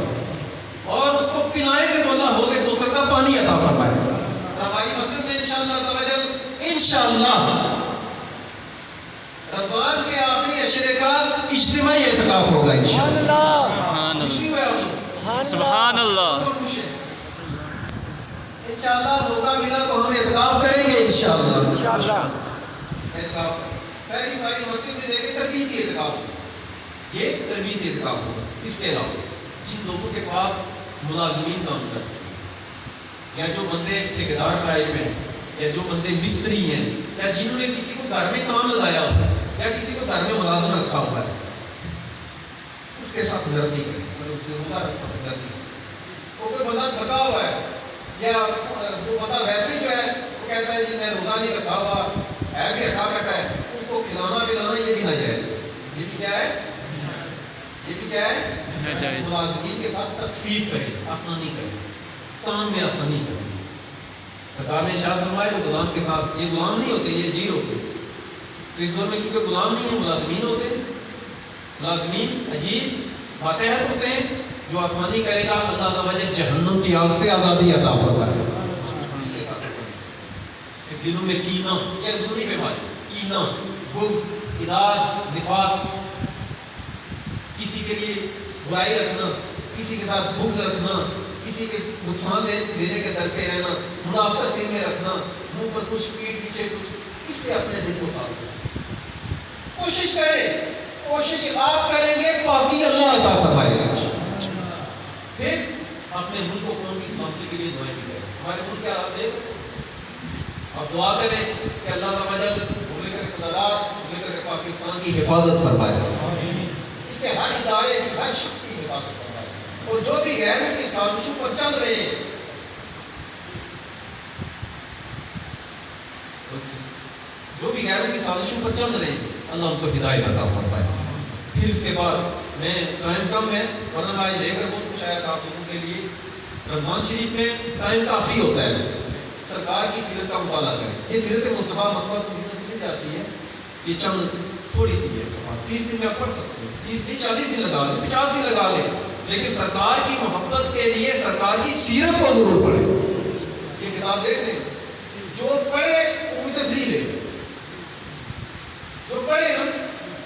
اور اس کو پلائیں گے تو اللہ حوض کوثر کا پانی عطا فرمائے گا. ہماری مسجد میں انشاءاللہ رمضان کے آخری عشرے کا اجتماعی اعتکاف ہوگا انشاءاللہ. سبحان اللہ، اللہ سبحان اللہ. انشاءاللہ موقع ملا تو ہم اعتکاف کریں گے انشاءاللہ. اعتکاف کریں. ساری ہماری مسجد میں دیکھیں تربیتی اعتکاف، یہ تربیتی اعتکاف ہوگا. اس کے علاوہ جن لوگوں کے پاس ملازمین کام کرتے ہیں، یا جو بندے ٹھیکیدار ٹائپ ہیں، یا جو بندے مستری ہیں، یا جنہوں نے کسی کو گھر میں کام لگایا ہوتا ہے، یا کسی کو گھر میں ملازم رکھا ہوا ہے، اس کے ساتھ نرمی کریں. اگر اس نے روزہ رکھا ہے نرمی. وہ کوئی بندہ تھکا ہوا ہے، یا وہ بندہ ویسے جو ہے وہ کہتا ہے جی میں روزہ نہیں رکھا ہوا ہے، بھی ہٹا کٹا ہے، اس کو کھلانا پلانا یہ بھی ناجائز ہے. یہ بھی کیا ہے؟ یہ بھی کیا ہے؟ ملازمین کے ساتھ تخفیف کریں، آسانی کریں، کام میں آسانی کریں. سرکار نے ارشاد فرمایا جو غلام کے ساتھ، یہ غلام نہیں ہوتے، یہ اجیر ہوتے. تو اس دور میں چونکہ غلام نہیں ہیں، ملازمین ہوتے ہیں. ملازمین اجیر ماتحت ہوتے ہیں. جو آسانی کرے گا اللہ عز و جل جہنم کی آگ سے آزادی عطا فرمائے گا. دلوں میں کینہ، یہ اندرونی بیماری، کینہ، بغض، اداد، نفاق، کسی کے لیے برائی رکھنا، کسی کے ساتھ بغض رکھنا، کسی کے نقصان دینے کے در پہ رہنا، منافقت دل میں رکھنا، منہ پر کچھ پیٹھ پیچھے کچھ، اس سے اپنے دل کو صاف کریں. کوشش کریں، کوشش آپ کریں گے پاکی اللہ عطا فرمائے گا. پھر اپنے ملک و قوم کی سلامتی کے لیے دعائیں بھی کریں. ہمارے ملک کے حالات دیکھ، آپ دعا کریں کہ اللہ تعالیٰ پاکستان کی حفاظت فرمائے، اس کے ہر ادارے کی، ہر شخص کی حفاظت فرمائے، اور جو بھی غیروں کی سازشوں پر چل رہے ہیں، جو بھی غیروں کی سازشوں پر چل رہے ہیں، اللہ ان کو ہدایت عطا فرمائے. پھر اس کے بعد میں ٹائم کم ہے ورنہ آج لے کر بہت کچھ آیا تھا آپ لوگوں کے لیے. رمضان شریف میں ٹائم کافی ہوتا ہے. سرکار کی سیرت کا مطالعہ کریں. یہ سیرت مصطفیٰ محمد کی مل جاتی ہے، یہ چند تھوڑی سی ہے صفحات، 30 دن میں آپ پڑھ سکتے ہیں. 30 نہیں 40 دن لگا دیں، 50 دن لگا دیں، لیکن سرکار کی محبت کے لیے سرکار کی سیرت کو ضرور پڑھیں. یہ کتاب دیکھ لیں، جو پڑھے وہ اسے فری لے. جو پڑھے نا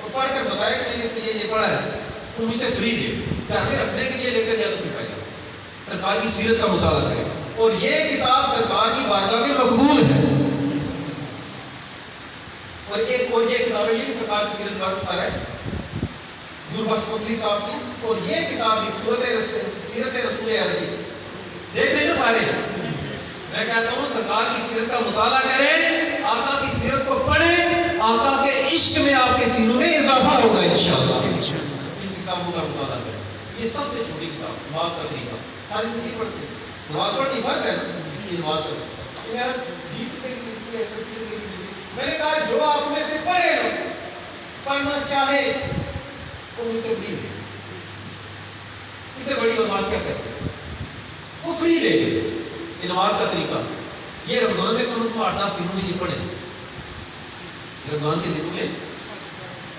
وہ پڑھ کر بتائے کہ میں نے اس کے لیے یہ پڑھا ہے، وہ مجھ سے فری لے. گھر میں رکھنے کے لیے لے کر جائے تو کوئی فائدہ. سرکار کی سیرت کا مطالعہ کریں، اور یہ کتاب سرکار کی بارگاہ میں مقبول ہے. اور ایک اور یہ کتاب ہے، یہ بھی سرکار کی سیرت پر ہے، نور بخش کوتلی صاحب کی. اور یہ کتاب بھی سیرت رسول عربی دیکھ رہے ہیں نا سارے. میں کہتا ہوں سرکار کی سیرت کا مطالعہ کریں، آقا کی سیرت کو پڑھیں، آقا کے عشق میں آپ کے سینوں میں اضافہ ہوگا انشاءاللہ. ان کتابوں کا مطالعہ کریں. یہ سب سے چھوٹی کتاب نماز کا طریقہ. ساری زندگی پڑھتے ہیں، نماز پڑھنی فرض ہے نا، یہ نماز پڑھیں. میں نے کہا جو آپ میں سے پڑھے نا، پڑھنا چاہے تو مجھ سے فری لے. اس سے بڑی اور بات کیا کر سکتے، وہ فری لے لے. یہ نماز کا طریقہ، یہ رمضان میں کم از کم 8-10 دنوں میں یہ پڑھیں. رمضان کے دنوں میں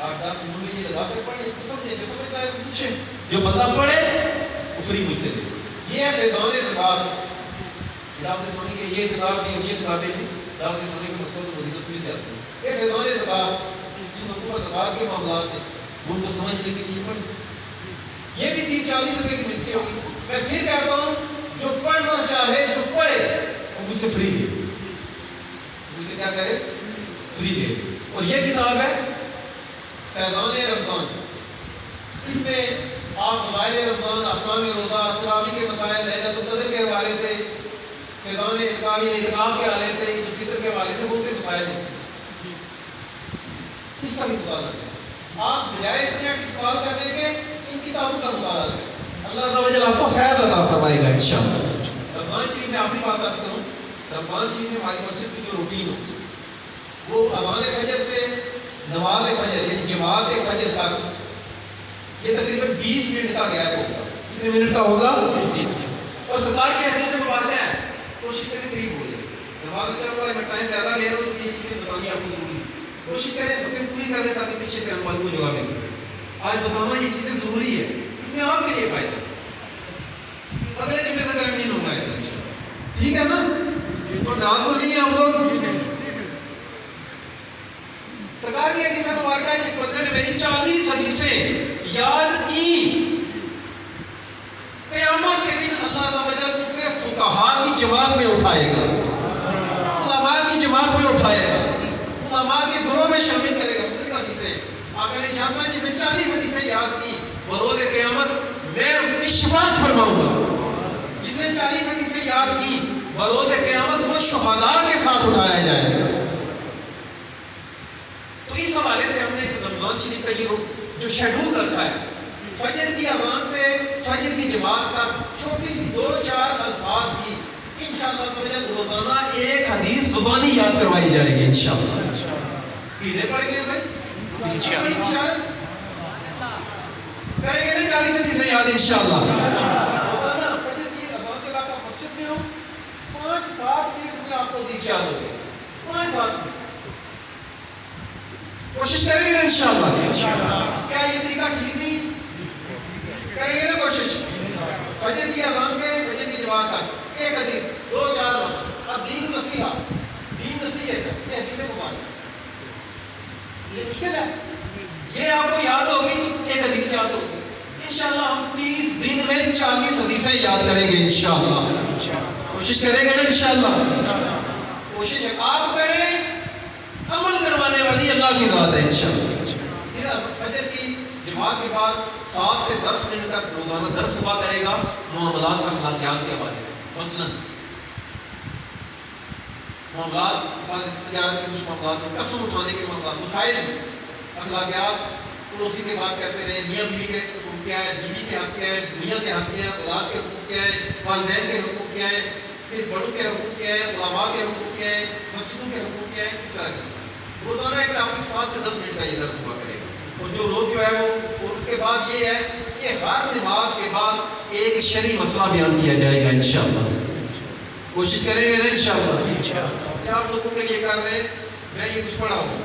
8-10 دنوں میں یہ لگا کر پڑھیں. اس کو سمجھیں، جو سمجھتا ہے پوچھیں. جو بندہ پڑھے وہ فری مجھ سے دے. یہ ہے فیضان زکات. دعوت اسلامی کے یہ کتاب بھی اور یہ کتابیں بھی دعوت اسلامی کے مطلب تو مدینہ سے مل جاتی ہیں. یہ فیضان زکات، جن لوگوں پر زکات کے معاملات ہیں ان کو سمجھنے کے لیے پڑھیں. یہ بھی 30-40 روپے کی ملتی ہوگی. میں پھر کہتا ہوں جو پڑھنا چاہے، جو پڑھے وہ مجھ سے فری لے. مجھ سے کیا کرے؟ فری لے. اور یہ کتاب ہے فیضان رمضان. اس میں آپ فضائل رمضان، احکام روزہ، تراویح کے مسائل، لیلۃ القدر کے حوالے سے، فیضان اعتکاف کے حوالے سے، عید الفطر کے حوالے سے بہت سے مسائل ہیں. اس کا بھی مطالعہ کریں. آپ بجائے انٹرنیٹ استعمال کرنے کے ان کتابوں کا مطالعہ کریں. اللہ عز و جل آپ کو فیض عطا فرمائے گا انشاءاللہ. رمضان شریف میں آخری بات عرض کروں. رمضان شریف میں ہماری مسجد کی جو روٹین ہوتی ہے وہ اذان فجر سے نماز فجر یعنی جماعت فجر تک یہ تقریباً 20 منٹ کا گیپ ہوگا. کتنے منٹ کا ہوگا؟ 20 منٹ. اور سرکار کی حدیث سے باتیں ہیں کوشش کریں قریب ہو جائے. دماغ اچھا ہوا ہے میں ٹائم زیادہ لے رہا ہوں تو یہ چیزیں بتانی آپ کو ضروری ہے. کوشش کریں سب سے پوری کر لیں تاکہ پیچھے سے ہم کو جواب مل سکے. آج بتانا یہ چیزیں ضروری ہے, اس میں آپ کے لیے فائدہ. اگلے جمعے سے ٹائم نہیں ہوگا اتنا. ٹھیک ہے نا؟ تو ڈانس ہو نہیں ہے ہم لوگ. سرکار کی حدیث مبارکہ ہے جس بندے نے میری 40 حدیثیں یاد کی, قیامت کے دن اللہ تعالیٰ اسے فقہاء کی جماعت میں اٹھائے گا, علماء کی جماعت میں اٹھائے گا, علماء کے گروہ میں شامل کرے گا. مختلف حدیثیں آپ نے شامل جس نے 40 حدیثیں یاد کی, بروز قیامت میں اس کی شفاعت فرماؤں گا. جس نے 40 حدیثیں یاد کی, بروز قیامت وہ شہداء کے ساتھ اٹھایا جائے گا. تو اس حوالے سے ہم نے اس رمضان شریف کا یہ جو شیڈول رکھا ہے, فجر کی اذان سے فجر کی جماعت تک چھوٹی سی 2-4 الفاظ کی انشاءاللہ روزانہ ایک حدیث زبانی یاد کروائی جائے گی انشاءاللہ. پینے پڑ گئے بھائی انشاءاللہ کریں گے نا 40 حدیثیں یاد انشاءاللہ. روزانہ فجر کی اذان کے بعد آپ مسجد میں ہو, 5-7 منٹ میں آپ کو حدیث یاد ہوگی. 5-7 منٹ کوشش کریں گے نا انشاءاللہ. کیا یہ طریقہ ٹھیک نہیں؟ کریں گے نا کوشش. فجر کی اذان سے فجر کی جماعت تک ایک حدیث 2-4 وقت. اب دین نصیحت, دین نصیحت ہے, یہ حدیث مبارک یہ مشکل ہے. یہ آپ کو یاد ہوگی, ایک حدیث یاد ہوگی. انشاءاللہ ہم 30 دن میں 40 حدیثیں یاد کریں گے انشاءاللہ. کوشش کریں گے نا انشاءاللہ. کوشش آپ کریں, عمل کروانے والی اللہ کی ذات ہے انشاءاللہ. فجر کی جماعت کے بعد 7 سے 10 منٹ تک روزانہ درس ہوا کرے گا معاملات اخلاقیات کے حوالے سے. مثلاً معاملات, تجارت کے کچھ معاملات, قسم اٹھانے کے معاملات, مسائل, اخلاقیات, پڑوسی کے ساتھ کیسے رہیں, میاں بیوی کے حقوق کیا ہے, بیوی کے حق کیا ہے, میاں کے حق کیا ہے, اولاد کے حقوق کیا ہے, والدین کے حقوق کیا ہے, پھر بڑوں کے حقوق کیا ہے, علماء کے حقوق کیا ہے, مسجدوں کے حقوق کیا ہے. اس طرح کے روزانہ ایک ٹاپک 7 سے 10 منٹ کا یہ درس ہوا کرے گا. اور جو لوگ جو ہے وہ, اور اس کے بعد یہ ہے کہ ہر نماز کے بعد ایک شرعی مسئلہ بیان کیا جائے گا انشاءاللہ. کوشش کریں گے نا انشاءاللہ. کیا آپ لوگوں کے لیے کر رہے ہیں, میں یہ کچھ پڑھا ہوں,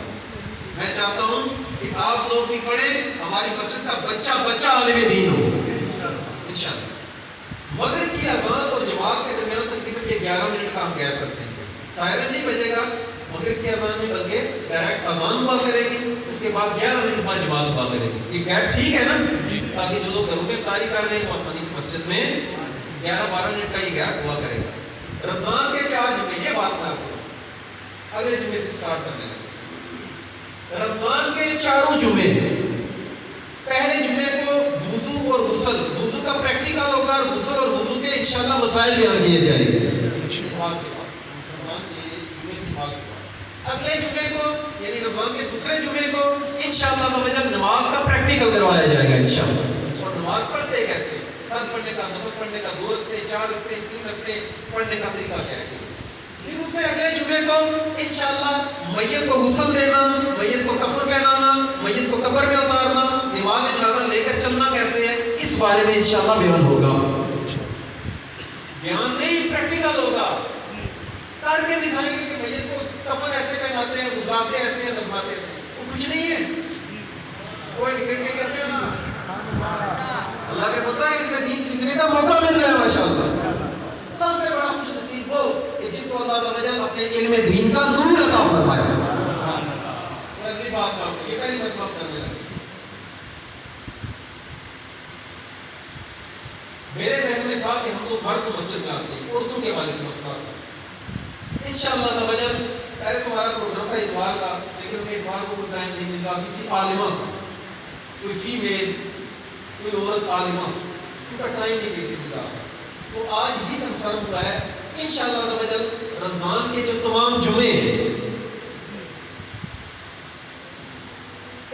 میں چاہتا ہوں کہ آپ لوگ بھی پڑھیں, ہماری مسجد کا بچہ بچہ عالم دین ہو انشاءاللہ. مغرب کی اذان اور جماعت کے درمیان تقریباً یہ 11 منٹ کا ہم گیپ رکھتے ہیں. سائرن نہیں بجے گا مغرب کی اذان میں, بلکہ ڈائریکٹ اذان ہوا کرے گی, اس کے بعد 11 منٹ بعد جماعت ہوا کرے گی. یہ گیپ ٹھیک ہے نا, تاکہ جو لوگ گھروں میں افطاری کر رہے ہیں وہ آسانی سے مسجد میں 11-12 منٹ کا یہ گیپ ہوا کرے گا. رمضان کے 4 جمعے, یہ بات میں آپ کو اگلے جمعے سے سٹارٹ کرنے لگے. رمضان کے 4 جمعے, پہلے جمعے کو وضو اور غسل, وضو کا پریکٹیکل ہوگا اور غسل اور وضو کے انشاءاللہ مسائل بیان کیے جائیں گے. اگلے جمعے کو یعنی رمضان کے دوسرے جمعے کو انشاءاللہ سمجھا نماز کا پریکٹیکل کروایا جائے گا انشاءاللہ. اور نماز پڑھتے کیسے, فرض پڑھنے کا, نفل پڑھنے کا, 2 رکعتیں, 4 رکعتیں, 3 رکعتیں پڑھنے کا طریقہ کیا ہے. پھر اس سے اگلے جمعے کو انشاءاللہ میت کو غسل دینا, میت کو کفن پہنانا, میت کو قبر میں اتارنا, نماز جنازہ لے کر چلنا کیسے ہے, اس بارے میں انشاءاللہ بیان ہوگا. بیان نہیں, پریکٹیکل ہوگا. کر کے دکھائیں گے کہ میت کو کفن ایسے پہناتے ہیں, گزراتے ایسے ہیں, دفناتے ہیں. وہ کچھ نہیں ہے, کوئی نکل کے کہتے ہیں اللہ کے پتہ ہے اس میں دین سیکھنے کا موقع مل رہا ہے ماشاءاللہ. سب سے بڑا خوش نصیب وہ کہ جس کو اللہ تعالیٰ اپنے علم دین کا نور عطا فرمایا. اگلی بات آپ یہ پہلی بات کرنے لگے. میرے ذہن میں تھا کہ ہم لوگ مرد مسجد میں آتے ہیں, عورتوں کے حوالے سے مسئلہ آتا ہے. انشاءاللہ سمجھن پہلے تمہارا پروگرام تھا اتوار کا, لیکن ہمیں اتوار کو کوئی ٹائم نہیں ملا. کسی عالمہ, کوئی فیمیل, کوئی عورت عالمہ, ان کا ٹائم نہیں کسی ملا. تو آج ہی کنفرم ہوا ہے انشاءاللہ سمجھن رمضان کے جو تمام جمعے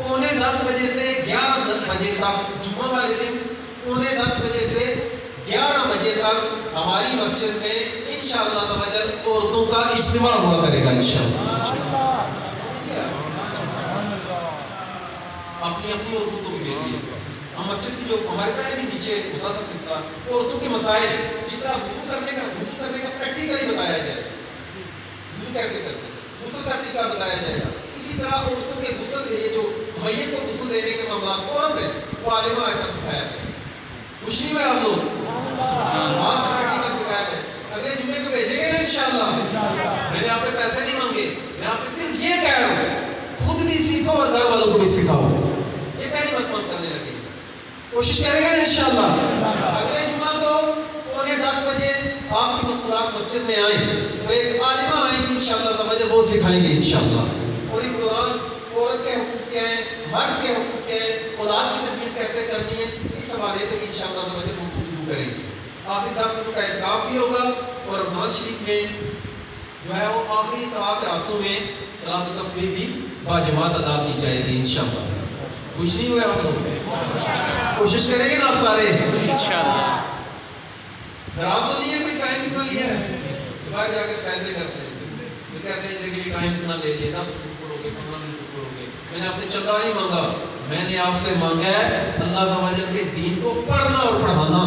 9:45 بجے سے 11 بجے تک, جمعہ والے دن 9:45 بجے سے 11 بجے تک ہماری مسجد میں انشاءاللہ سمجھن عورتوں کا اجتماع ہوا کرے گا انشاءاللہ. اپنی عورتوں کو بھی بھیجیے, ہم مسجد کی جو ہمارے پہلے بھی نیچے ہوتا تھا سلسلہ عورتوں کے مسائل جس طرح وضو کرنے کا پریکٹیکلی بتایا جائے وضو کیسے کرتے ہیں غسل کا طریقہ بتایا جائے گا اسی طرح عورتوں کے غسل یہ جو میت کو غسل دینے کے معاملات عورت ہے وہ عالمہ آ کر سکھایا جائے خوش نہیں ہوئے آپ لوگ نماز کا پریکٹیکل سکھایا جائے اگلے جمعے کو بھیجیں گے نا انشاءاللہ میں نے آپ سے پیسے نہیں مانگے میں آپ سے صرف یہ کہہ رہا ہوں خود بھی سیکھو اور گھر والوں کو بھی سکھاؤ یہ پہلی مت کرنے لگے کوشش کریں گے نا انشاءاللہ اگلے جمعہ کو پونے 10 بجے آپ کی مستورات مسجد میں آئیں تو ایک عالمہ آئیں گی انشاءاللہ سمجھے وہ سکھائیں گے انشاءاللہ اور اس دوران عورت کے حقوق کیا ہیں مرد کے حقوق کیا ہیں اولاد کی تربیت کیسے کرنی ہے اس حوالے سے بھی انشاءاللہ سمجھے وہ گفتگو کریں گے آخری 10 دنوں کا اعتکاف بھی ہوگا اور رمضان شریف میں جو ہے وہ آخری طواف راتوں میں صلاۃ و تسبیح بھی باجماعت ادا کی جائے گی انشاءاللہ خوش نہیں ہوئے آپ لوگ کوشش کریں گے نا آپ سارے انشاءاللہ دراز تو نہیں ہے کوئی ٹائم کتنا لیا ہے باہر جا کے شکایتیں کرتے ہیں وہ کہتے ہیں دیکھیں ٹائم کتنا لے لیے 10 منٹ پڑھو گے 15 منٹ پڑھو گے میں نے آپ سے چندہ نہیں مانگا میں نے آپ سے مانگا ہے اللہ عز و جل کے دین کو پڑھنا اور پڑھانا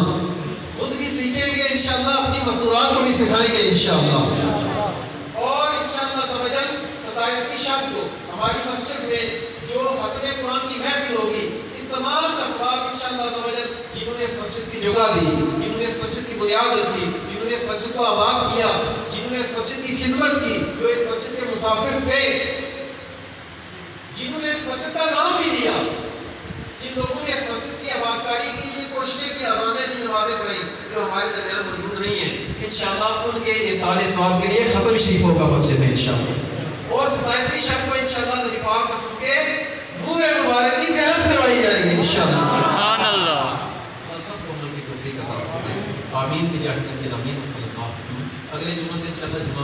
خود بھی سیکھیں گے انشاءاللہ اپنی مستورات کو بھی سکھائیں گے انشاءاللہ اور انشاءاللہ سمجھن 27 کی شب کو ہماری مسجد میں جو ختم قرآن کی محفل ہوگی اس تمام کا ثواب انشاءاللہ سمجھن جنہوں نے اس مسجد کی جگہ دی جنہوں نے اس مسجد کی بنیاد رکھی جنہوں نے اس مسجد کو آباد کیا جنہوں نے اس مسجد کی خدمت کی جو اس مسجد کے مسافر تھے جنہوں نے اس مسجد کا نام بھی لیا جن لوگوں نے اس مسجد کی آبادکاری کے لیے کوششیں کی اذانیں دی نمازیں پڑھی جو ہمارے درمیان موجود نہیں ہیں انشاءاللہ ان کے یہ سال ثواب کے لیے ختم شریف ہوگا مسجد میں انشاءاللہ اور 27ویں شب کو انشاءاللہ نبی پاک صلی اللہ علیہ وسلم کے منہ مبارک کی زیارت کروائی جائے گی انشاءاللہ سبحان اللہ سب کو عمل کی توفیق عطا فرمائے آمین بجاہ نبی الامین صلی اللہ علیہ وسلم اگلے جمعہ سے انشاءاللہ جمعہ